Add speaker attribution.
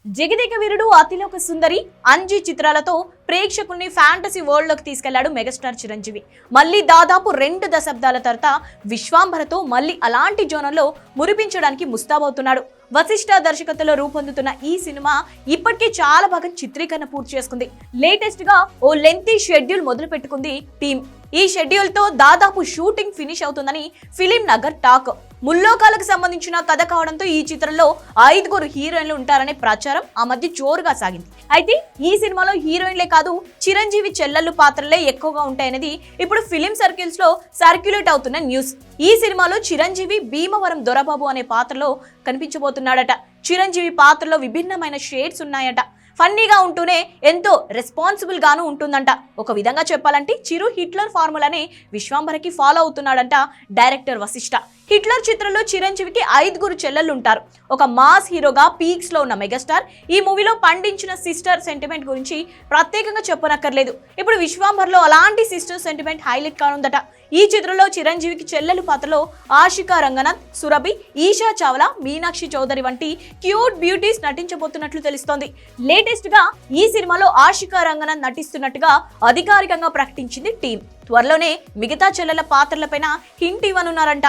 Speaker 1: జగదేక వీరుడు, అతిలోక సుందరి, అంజీ చిత్రాలతో ప్రేక్షకుల్ని fantasy world లోకి తీసుకెళ్లాడు మెగాస్టార్ చిరంజీవి. మళ్ళీ దాదాపు 2 దశాబ్దాల తర్వాత విశ్వాంభరతో మళ్ళీ అలాంటి జోనంలో మురిపించడానికి ముస్తాబవుతున్నాడు. వశిష్ఠ దర్శకత్వంలో రూపొందుతున్న ఈ సినిమా ఇప్పటికే చాలా భాగం చిత్రీకరణ పూర్తి చేసుకుంది. లేటెస్ట్ గా ఓ లెంతీ షెడ్యూల్ మొదలు పెట్టుకుంది టీం. ఈ షెడ్యూల్ తో దాదాపు షూటింగ్ ఫినిష్ అవుతుందని ఫిలిం నగర్ టాక్. ముల్లోకాలకు సంబంధించిన కథ కావడంతో ఈ చిత్రంలో 5 హీరోయిన్లు ఉంటారనే ప్రచారం ఆ మధ్య జోరుగా సాగింది. అయితే ఈ సినిమాలో హీరోయిన్లే కాదు, చిరంజీవి చెల్లెళ్ళు పాత్రలే ఎక్కువగా ఉంటాయనేది ఇప్పుడు ఫిలిం సర్కిల్స్ లో సర్క్యులేట్ అవుతున్న న్యూస్. ఈ సినిమాలో చిరంజీవి భీమవరం దొరబాబు అనే పాత్రలో కనిపించబోతున్నాడట. చిరంజీవి పాత్రలో విభిన్నమైన షేడ్స్ ఉన్నాయట. ఫన్నీగా ఉంటూనే ఎంతో రెస్పాన్సిబుల్ గాను ఉంటుందంట. ఒక విధంగా చెప్పాలంటే చిరు హిట్లర్ ఫార్ములానే విశ్వాంభరకి ఫాలో అవుతున్నాడంట డైరెక్టర్ వశిష్ఠ. హిట్లర్ చిత్రంలో చిరంజీవికి 5 చెల్లెళ్ళు ఉంటారు. ఒక మాస్ హీరోగా పీక్స్ లో ఉన్న మెగాస్టార్ ఈ మూవీలో పండించిన సిస్టర్ సెంటిమెంట్ గురించి ప్రత్యేకంగా చెప్పనక్కర్లేదు. ఇప్పుడు విశ్వాంభర్లో అలాంటి సిస్టర్ సెంటిమెంట్ హైలైట్ కానుందట. ఈ చిత్రంలో చిరంజీవికి చెల్లెలు పాత్రలో ఆషికా రంగనాథ్, సురభి, ఈషా చావ్లా, మీనాక్షి చౌదరి వంటి క్యూట్ బ్యూటీస్ నటించబోతున్నట్లు తెలుస్తోంది. లేటెస్ట్ గా ఈ సినిమాలో ఆషికా రంగనాథ్ నటిస్తున్నట్టుగా అధికారికంగా ప్రకటించింది టీం. త్వరలోనే మిగతా చెల్లెల పాత్రలపైన హింట్ ఇవ్వనున్నారంట.